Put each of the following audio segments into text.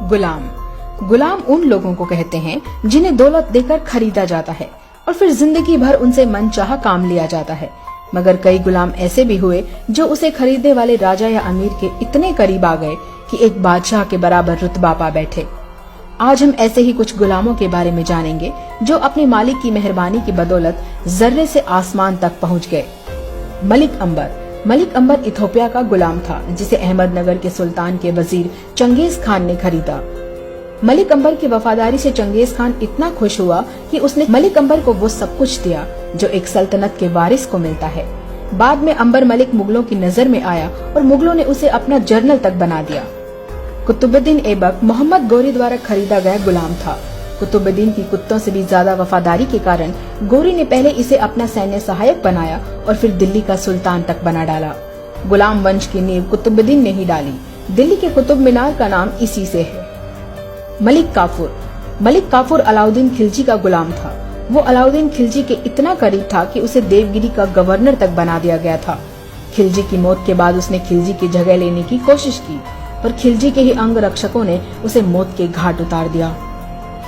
गुलाम उन लोगों को कहते हैं जिन्हें दौलत देकर खरीदा जाता है और फिर जिंदगी भर उनसे मनचाहा काम लिया जाता है। मगर कई गुलाम ऐसे भी हुए जो उसे खरीदने वाले राजा या अमीर के इतने करीब आ गए कि एक बादशाह के बराबर रुतबा पा बैठे। आज हम ऐसे ही कुछ गुलामों के बारे में जानेंगे जो अपने मालिक की मेहरबानी की बदौलत जर्रे से आसमान तक पहुंच गए। मलिक अंबर इथोपिया का गुलाम था जिसे अहमदनगर के सुल्तान के वजीर चंगेज खान ने खरीदा। मलिक अंबर की वफादारी से चंगेज खान इतना खुश हुआ कि उसने मलिक अंबर को वो सब कुछ दिया जो एक सल्तनत के वारिस को मिलता है। बाद में अंबर मलिक मुगलों की नजर में आया और मुगलों ने उसे अपना जनरल तक बना दिया। कुतुबुद्दीन ऐबक मोहम्मद गोरी द्वारा खरीदा गया गुलाम था। कुतुबुद्दीन की कुत्तों से भी ज्यादा वफादारी के कारण गोरी ने पहले इसे अपना सैन्य सहायक बनाया और फिर दिल्ली का सुल्तान तक बना डाला। गुलाम वंश की नींव कुतुबुद्दीन ने ही डाली। दिल्ली के कुतुब मीनार का नाम इसी से है। मलिक काफूर अलाउद्दीन खिलजी का गुलाम था। वो अलाउद्दीन खिलजी के इतना करीब था कि उसे देवगिरी का गवर्नर तक बना दिया गया था। खिलजी की मौत के बाद उसने खिलजी की जगह लेने की कोशिश की, पर खिलजी के ही अंग रक्षकों ने उसे मौत के घाट उतार दिया।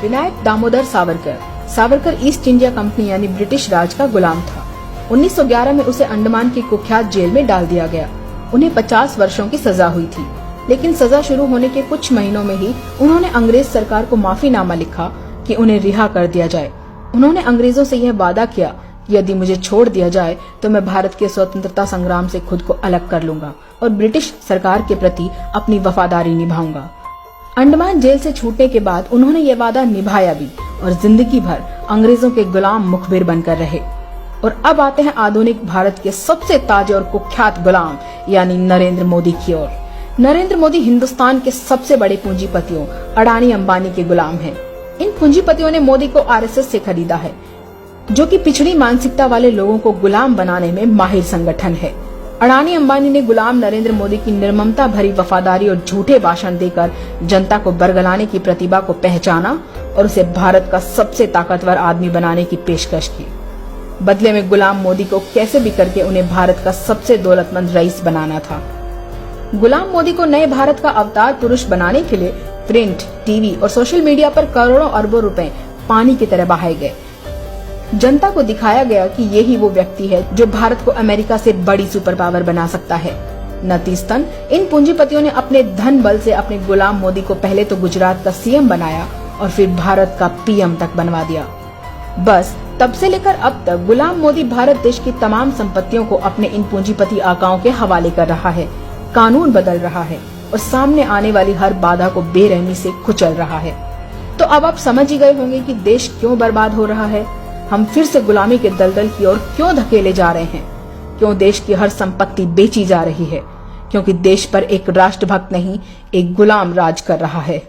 Vinayak Damodar Savarkar east India company यानी ब्रिटिश राज का गुलाम था। 1911 में उसे अंडमान की कुख्यात जेल में डाल दिया गया। उन्हें 50 वर्षों की सजा हुई थी, लेकिन सजा शुरू होने के कुछ महीनों में ही उन्होंने अंग्रेज सरकार को माफीनामा लिखा कि उन्हें रिहा कर दिया जाए। उन्होंने अंग्रेजों से यह वादा किया कि यदि मुझे छोड़ दिया जाए तो मैं भारत के स्वतंत्रता संग्राम से खुद को अलग कर लूंगा और ब्रिटिश सरकार के प्रति अपनी वफादारी निभाऊंगा। अंडमान जेल से छूटने के बाद उन्होंने यह वादा निभाया भी और जिंदगी भर अंग्रेजों के गुलाम मुखबिर बनकर रहे। और अब आते हैं आधुनिक भारत के सबसे ताजे और कुख्यात गुलाम यानी नरेंद्र मोदी की ओर। नरेंद्र मोदी हिंदुस्तान के सबसे बड़े पूंजीपतियों अडानी अंबानी के गुलाम हैं। इन पूंजीपतियों ने मोदी को आरएसएस से खरीदा है, जो कि पिछड़ी मानसिकता वाले लोगों को गुलाम बनाने में माहिर संगठन है। अडानी अंबानी ने गुलाम नरेंद्र मोदी की निर्ममता भरी वफादारी और झूठे भाषण देकर जनता को बरगलाने की प्रतिभा को पहचाना और उसे भारत का सबसे ताकतवर आदमी बनाने की पेशकश की। बदले में गुलाम मोदी को कैसे भी करके उन्हें भारत का सबसे दौलतमंद रईस बनाना था। गुलाम मोदी को नए भारत का अवतार पुरुष बनाने के लिए प्रिंट, टीवी और सोशल मीडिया पर करोड़ों अरबों रुपए पानी की तरह बहाए गए। जनता को दिखाया गया कि यही वो व्यक्ति है जो भारत को अमेरिका से बड़ी सुपर पावर बना सकता है। नतीजतन इन पूंजीपतियों ने अपने धन बल से अपने गुलाम मोदी को पहले तो गुजरात का सीएम बनाया और फिर भारत का पीएम तक बनवा दिया। बस तब से लेकर अब तक गुलाम मोदी भारत देश की तमाम संपत्तियों को अपने इन पूंजीपति आकाओं के हवाले कर रहा है, कानून बदल रहा है और सामने आने वाली हर बाधा को बेरहमी से कुचल रहा है। तो अब आप समझ ही गए होंगे कि देश क्यों बर्बाद हो रहा है, हम फिर से गुलामी के दलदल की ओर क्यों धकेले जा रहे हैं, क्यों देश की हर संपत्ति बेची जा रही है, क्योंकि देश पर एक राष्ट्रभक्त नहीं एक गुलाम राज कर रहा है।